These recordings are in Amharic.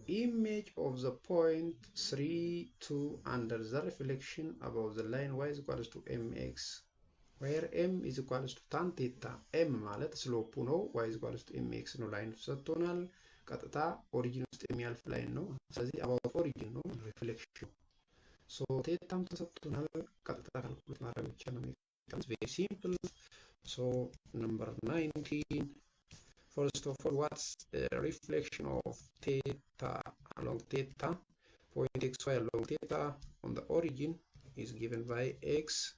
image of the point 3, 2 under the reflection above the line y is equals to mx, where m is equals to tan theta. m ማለት ስሎፑ ነው። y is equals to mx ነው። ላይን ተሰጥቶናል። ቀጥታ ኦሪጂን ውስጥ የሚያልፍ ላይን ነው። ስለዚህ about origin ነው reflection። so thetaም ተሰጥቶናል። ቀጥታ ካልኩሌት ማድረግ ብቻ ነው። it's very simple. so number 19, first of all, what's the reflection of theta along theta? Point xy along theta on the origin is given by x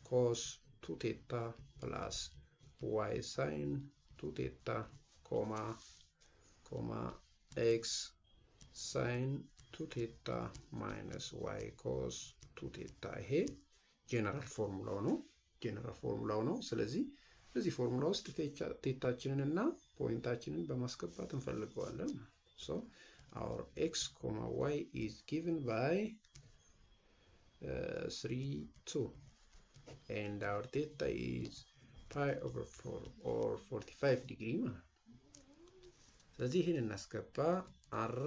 cos 2 theta plus y sin 2 theta, comma x sin 2 theta minus y cos 2 theta. ይሄ ጀነራል ፎርሙላው ነው። ስለዚህ በዚህ ፎርሙላ ውስጥ ቴታችንን እና ፖይንታችንን በማስገባት እንፈልገዋለን። so our x, y is given by 3, 2 and our theta is pi over 4 or 45 degree ማለት ነው። ስለዚህ ይህን እናስገባ። r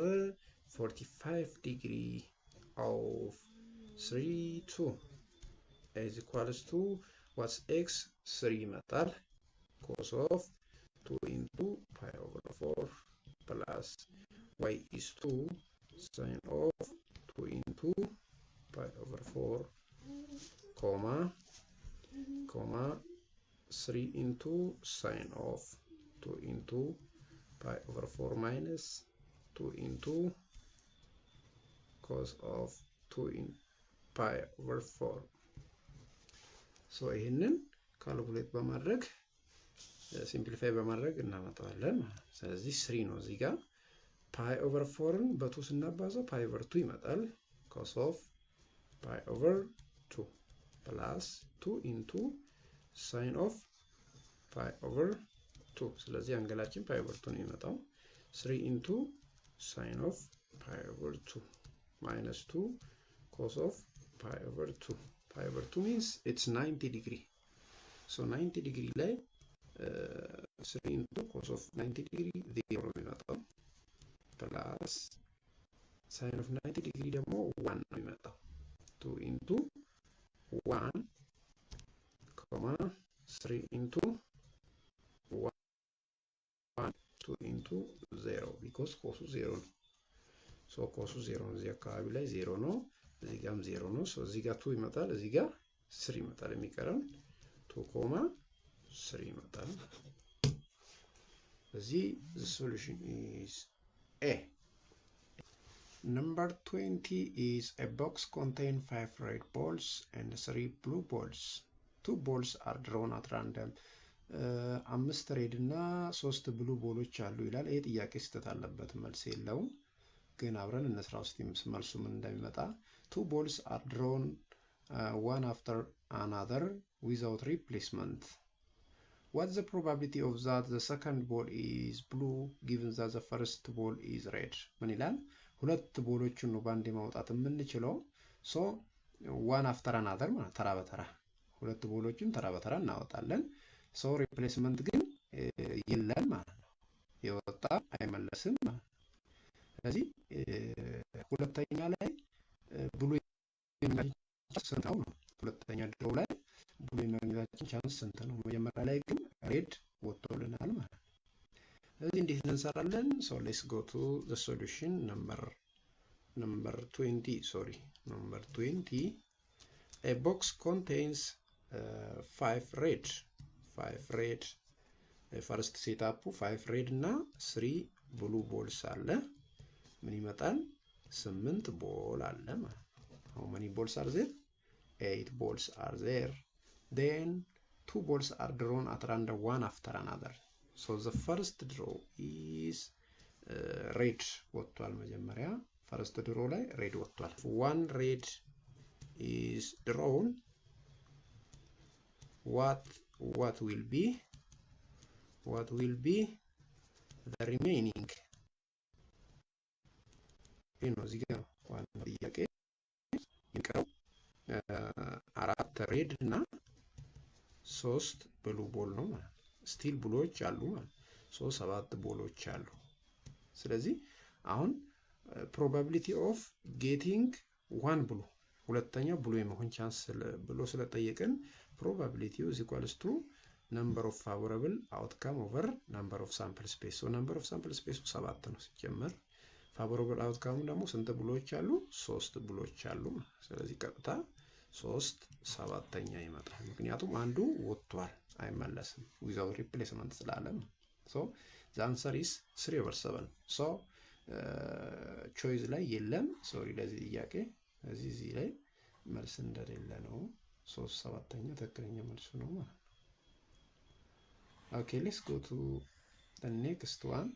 45 degree of 3, 2 is equals to what's x? 3 ይመጣል cos of 2 into pi over 4 plus y is 2 sin of 2 into pi over 4, comma 3 into sin of 2 into pi over 4 minus 2 into cos of 2 in pi over 4. so ይሄንን ካልኩሌት በማድረግ ሲምፕሊፋይ በማድረግ እናመጣዋለን። ስለዚህ 3 ነው እዚህ ጋር pi over 4ን በ2 ስናባዛው pi over 2 ይመጣል cos of pi over 2 plus 2 into sin of pi over 2. ስለዚህ አንገላችን pi over 2 ነው የሚመጣው 3 into sin of pi over 2 minus 2 cos of pi over 2. pi over 2 means it's 90 degree. so 90 degree ላይ 3 into cos of 90 degree 0 ነው የሚመጣው plus sin of 90 degree ደግሞ 1 ነው የሚመጣው 2 into 1 comma 3 into 1 2 into 0 because cos 0 ነው። so cos 0 ነው። እዚህ አካባቢ ላይ 0 ነው። እዚህ ጋርም 0 ነው። so እዚህ ጋር 2 ይመጣል። እዚህ ጋር 3 ይመጣል። የሚቀረን 2 comma 3 ይመጣል። እዚህ the solution is A. Number 20 is a box contain 5 red balls and 3 blue balls. 2 balls are drawn at random. 5 ሬድ እና 3 ብሉ ቦሎች አሉ ይላል። ይሄ ጥያቄ ስህተት አለበት፣ መልስ የለውም። ግን አብረን እንስራው እስቲ መልሱ ምን እንደሚመጣ። 2 balls are drawn one after another without replacement. What's the probability of that the second ball is blue given that the first ball is red? ምን ይላል? ሁለት ቦሎችን ነው ባንዴ ማውጣት የምንችለው። so one after another ማለት ተራ በተራ ሁለት ቦሎችን ተራ በተራ እናወጣለን። so replacement ግን የለም ማለት ነው። የወጣ አይመለስም ማለት ነው። ስለዚህ ሁለተኛ ላይ ብሉ ስንት ነው? ሁለተኛ ድሮው ላይ ብሉ የማግኘታችን ቻንስ ስንት ነው? መጀመሪያ ላይ ግን ሬድ ወጥቶልናል ማለት ነው። ስለዚህ እንዴት እንሰራለን? so let's go to the solution number 20. Number 20. A box contains 5 red. first setup 5 red እና 3 blue balls አለ። ምን ይመጣል? 8 ቦል አለ ማለት ነው። how many balls are there? 8 balls are there. then 2 balls are drawn at random one after another. so the first draw is red ወጥቷል። መጀመሪያ first draw ላይ red ወጥቷል። one red is drawn. what will be the remaining? ነው እዚህ ጋር ዋናው ጥያቄ። ይቀረው 4 ሬድ እና 3 ብሉ ቦል ነው ማለት ነው። ስቲል ብሎች አሉ ማለት ነው። 7 ቦሎች አሉ። ስለዚህ አሁን ፕሮባቢሊቲ ኦፍ ጌቲንግ ዋን ብሎ ሁለተኛው ብሎ የመሆን ቻንስ ብሎ ስለጠየቅን ፕሮባቢሊቲው ኢዝ ኢኳልስ ቱ ነምበር ኦፍ ፋቮራብል አውትካም ኦቨር ነምበር ኦፍ ሳምፕል ስፔስ። ሶ ነምበር ኦፍ ሳምፕል ስፔሱ 7 ነው ሲጀመር። ፋቮራብል አውትካሙ ደግሞ ስንት ብሎች አሉ? 3 ብሎች አሉ። ስለዚህ ቀጥታ 3/7 ይመጣል። ምክንያቱም አንዱ ወጥቷል አይመለስም ዊዛውት ሪፕሌስመንት ስላለ። ሶ ዘ አንሰር ኢዝ 3/7። ሶ ቾይዝ ላይ የለም። ሶሪ ለዚህ ጥያቄ እዚህ ላይ መልስ እንደሌለ ነው። 3/7 ትክክለኛ መልሱ ነው ማለት ነው። ኦኬ ሌትስ ጎ ቱ the next one.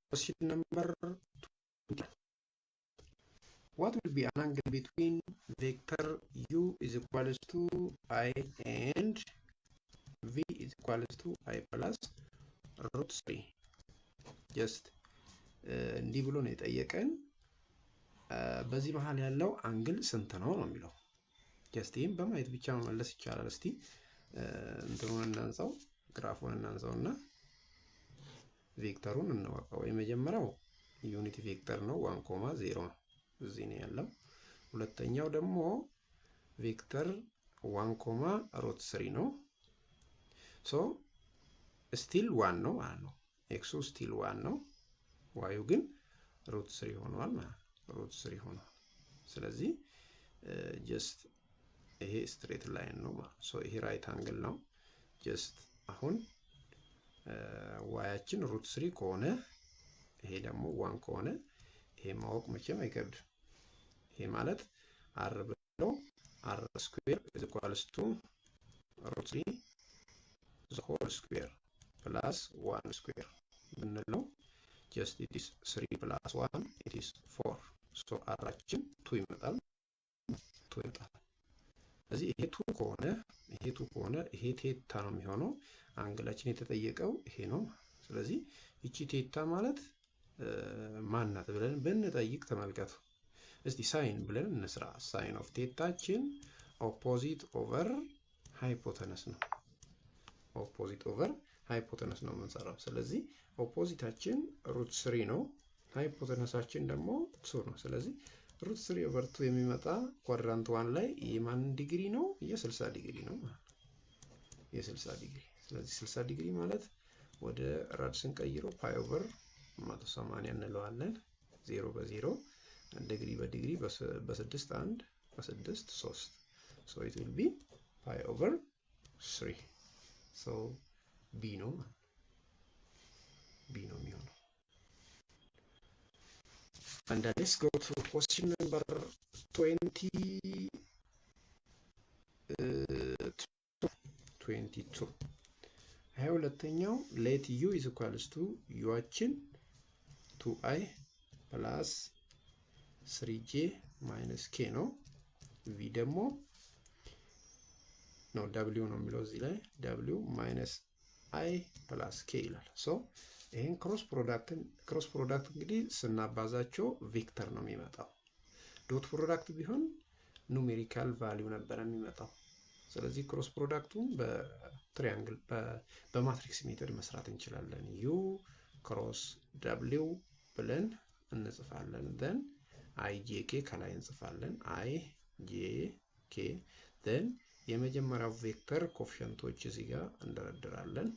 Question number 20. What will be an angle between vector u is equals to I and v is equals to I plus root 3? Just እንዲህ ብሎ ነው የጠየቀን። በዚህ መሃል ያለው አንግል ስንት ነው ነው የሚለው። ጀስት ይሄን በማየት ብቻ መመለስ ይቻላል። እስቲ እንትኑን እናንሳው፣ ግራፉን እናንሳውና ቬክተሩን እንወቀው። የመጀመሪያው ዩኒቲ ቬክተር ነው 1,0 ነው እዚህ ነው ያለው። ሁለተኛው ደግሞ ቬክተር 1,√3 ነው። ሶ ስቲል 1 ነው ማለት ነው። ኤክሱ ስቲል 1 ነው። ዋዩ ግን √3 ሆኗል ማለት ነው። √3 ሆኗል። ስለዚህ ጀስት ይሄ ስትሬት ላይን ነው ማለት ነው። ሶ ይሄ ራይት አንግል ነው። ጀስት አሁን ዋያችን √3 ከሆነ ይሄ ደግሞ 1 ከሆነ ይሄ ማወቅ መቼም አይከብድም። ይሄ ማለት r ብሎ r ስኩዌር is equals to √3 the whole square plus 1 square ብንለው just it is 3 plus 1 it is 4. so r-አችን 2 ይመጣል። 2 ይመጣል። ስለዚህ ይሄ 2 ከሆነ ይሄ ቴታ ነው የሚሆነው። አንግላችን የተጠየቀው ይሄ ነው። ስለዚህ እቺ ቴታ ማለት ማን ናት ብለን ብንጠይቅ ተመልከቱ። እስቲ ሳይን ብለን እንስራ። ሳይን ኦፍ ቴታችን ኦፖዚት ኦቨር ሃይፖተነስ ነው። ኦፖዚት ኦቨር ሃይፖተነስ ነው የምንሰራው። ስለዚህ ኦፖዚታችን √3 ነው፣ ሃይፖተነሳችን ደግሞ 2 ነው። ስለዚህ √3 ኦቨር 2 የሚመጣ ኳድራንት 1 ላይ የማን ዲግሪ ነው? የ60 ዲግሪ ነው ማለት ነው። የ60 ዲግሪ። ስለዚህ 60 ዲግሪ ማለት ወደ ራድ ስንቀይረው ፓይ ኦቨር 180 እንለዋለን። 0 በ0 ዲግሪ በዲግሪ በ6 1 በ6 3 so it will be pi over 3. so b ነው የሚሆነው። and let's go to question number 22. ሁለተኛው let u is equals to u አችን 2i plus 3j minus k ነው። v ደግሞ ነው w ነው የሚለው እዚህ ላይ w minus i plus k ይላል። ሶ ይሄን ክሮስ ፕሮዳክት እንግዲህ ስናባዛቸው ቬክተር ነው የሚመጣው። ዶት ፕሮዳክት ቢሆን ኑሜሪካል ቫልዩ ነበር የሚመጣው። ስለዚህ ክሮስ ፕሮዳክቱን በትሪያንግል በማትሪክስ ሜተድ መስራት እንችላለን። u ክሮስ w ብለን እንጽፋለን። then ijk ከላይ እንጽፋለን። ijk then የመጀመሪያው ቬክተር ኮፊሸንቶች እዚህ ጋር እንደረድራለን።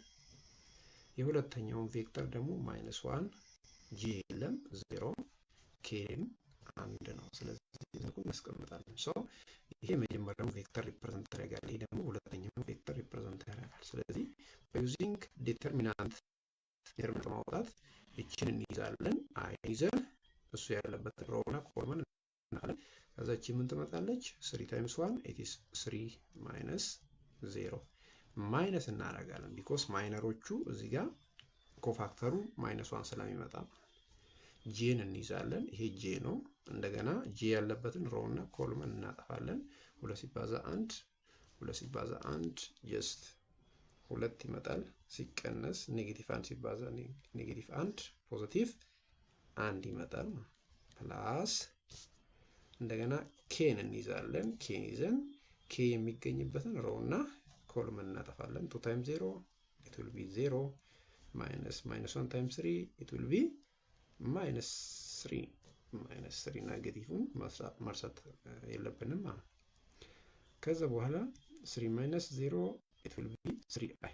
የሁለተኛውን ቬክተር ደግሞ -1 j የለም 0 kም 1 ነው። ስለዚህ እዚህ እናስቀምጣለን። ሶ ይሄ የመጀመሪያው ቬክተር ሪፕሬዘንት ያደርጋል። ይሄ ደግሞ ሁለተኛው ቬክተር ሪፕሬዘንት ያደርጋል። ስለዚህ ዩዚንግ ዲተርሚናንት ማውጣት እቺን እንይዛለን። አይዘን እሱ ያለበት ሮውና ኮመን እናለን። ከዛች ምን ትመጣለች? 3 times 1 it is 3 minus 0 ማይነስ እናደርጋለን። ቢኮዝ ማይነሮቹ እዚህ ጋር ኮፋክተሩ -1 ስለሚመጣ ጄን እንይዛለን። ይሄ ጄ ነው። እንደገና ጄ ያለበትን ሮው እና ኮልመን እናጠፋለን። 2 ሲባዛ 1 ጀስት 2 ይመጣል። ሲቀነስ -1 ሲባዛ -1 ፖዚቲቭ 1 ይመጣል። ፕላስ እንደገና ኬን እንይዛለን። ኬን ይዘን ኬ የሚገኝበትን ሮው እና ኮልመን እናጠፋለን። 2 times 0 it will be 0 minus 1 times 3 it will be minus 3 ኔጌቲቭን መርሳት የለብንም ማለት ከዛ በኋላ 3 minus 0 it will be 3i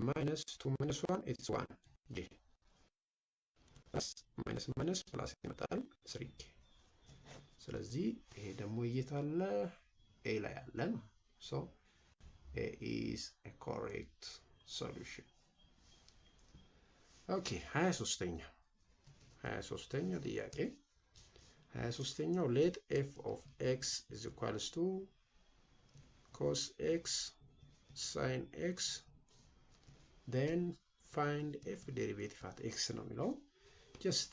minus 2 minus 1 it's 1 j plus minus plus ይመጣል 3k ስለዚህ ይሄ ደግሞ እየታለ a ላይ አለ so a is a correct solution okay 23ኛ ጥያቄ 23ኛው let f of x is equals to cos x sin x then find f derivative at x ነው የሚለው just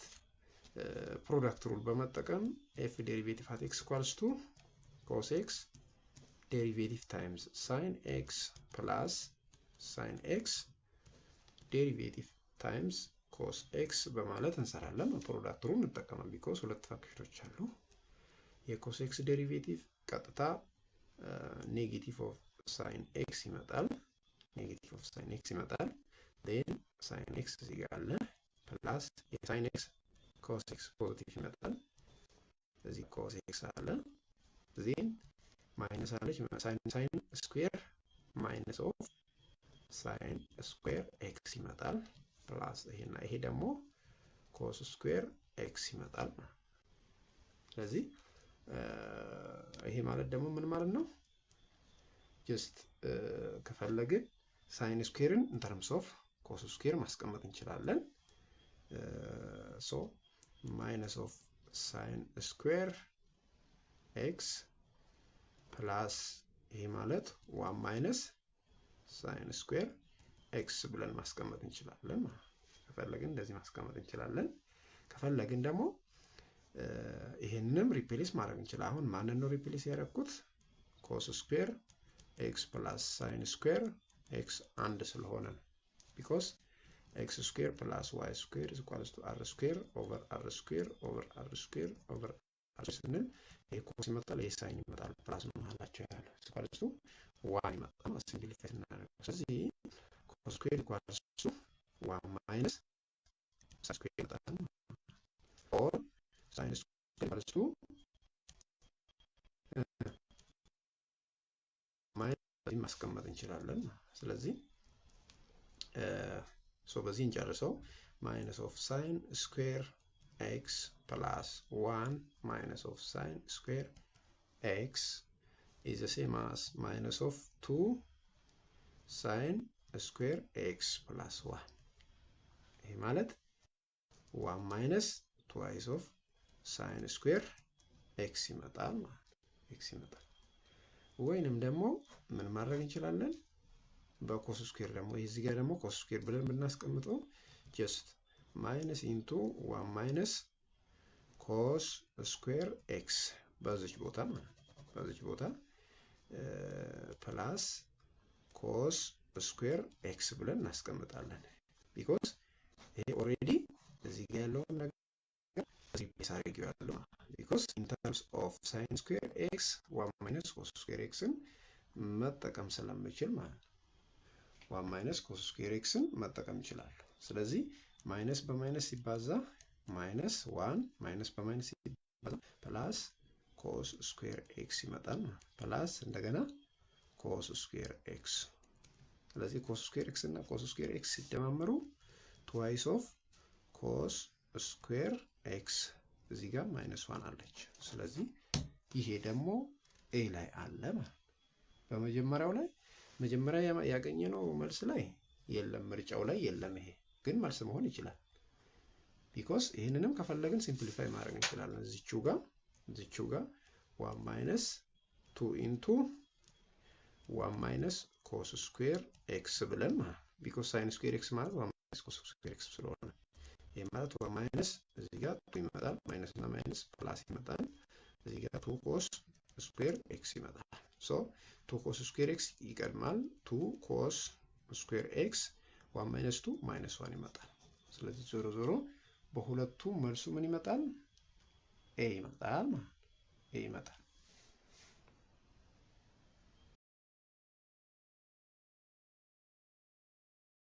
product rule በመጠቀም f derivative at x equals to cos x derivative times sin x plus sin x derivative times cos x በማለት እንሰራለን product rule እንጠቀማለን because ሁለት ፋክተሮች አሉ የcos x derivative ቀጥታ negative of sin x ይመጣል negative of sin x ይመጣል then sin x እዚህ ጋር አለ plus sin x cos x positive ይመጣል እዚህ cos x አለ then minus አለች sin square minus of sin square x ይመጣል plus ይሄ ደግሞ cos square x ይመጣል ስለዚህ ይሄ ማለት ደግሞ ምን ማለት ነው just ከፈለግን sin square-ን in terms of cos square ማስቀመጥ እንችላለን so minus of sin square x plus ይሄ ማለት 1 minus sin square x ብለን ማስቀመጥ እንችላለን ከፈለግን እንደዚህ ማስቀመጥ እንችላለን ከፈለግን ደግሞ ይሄንንም ሪፕሌስ ማድረግ እንችላለን አሁን ማንን ነው ሪፕሌስ ያደረኩት cos square x plus sin square x አንድ ስለሆነ because x square plus y square is equals to r square over r square over r square over r ስንል ይሄ cos ይመጣል ይሄ sin ይመጣል ፕላስ ነው መሃላቸው ያለው equals to y ይመጣል ሲምፕሊፋይ እናደርጋለን ስለዚህ cos square equals to 1 minus sin square ይመጣል or sin square equals to ማስቀመጥ እንችላለን ስለዚህ በዚህ እንጨርሰው minus of sin square x plus 1 minus of sin square x is the same as minus of 2 sin square x plus 1 ይሄ ማለት 1 minus twice of sin square x ይመጣል x ይመጣል ወይንም ደግሞ ምን ማድረግ እንችላለን በኮስ ስኩዌር ደግሞ እዚህ ጋር ደግሞ ኮስ ስኩዌር ብለን ብናስቀምጠው just minus into 1 minus cos square x በዚህ ቦታ plus cos square x ብለን እናስቀምጣለን because ይሄ already እዚህ ጋር ያለው ነገር ሪፕሌስ አድርጌዋለሁ because in terms of sin square x 1 minus cos square x-ን መጠቀም ስለምችል ማለት 1 minus cos square x-ን መጠቀም ይችላል ስለዚህ ማይነስ በማይነስ ሲባዛ minus 1 minus በማይነስ ሲባዛ plus cos square x ይመጣል plus እንደገና cos square x ስለዚህ cos square x እና cos square x ሲደማመሩ twice of cos square x እዚህ ጋር -1 አለች ስለዚህ ይሄ ደግሞ a ላይ አለ በመጀመሪያው ላይ መጀመሪያ ያገኘነው መልስ ላይ የለም ምርጫው ላይ የለም ይሄ ግን መልስ መሆን ይችላል because ይሄንንም ከፈለግን ሲምፕሊፋይ ማድረግ እንችላለን እዚህው ጋር 1 minus 2 into 1 minus cos square x ብለን because sin square x ማለት 1 minus cos square x ስለሆነ ይሄ ማለት 1 minus እዚህ ጋር 2 ይመጣል minus እና minus plus ይመጣል እዚህ ጋር 2 cos square x ይመጣል so 2 cos square x ይቀድማል 2 cos square x 1 minus 2 minus 1 ይመጣል ስለዚህ ዞሮ በሁለቱ መልሱ ምን ይመጣል a ይመጣል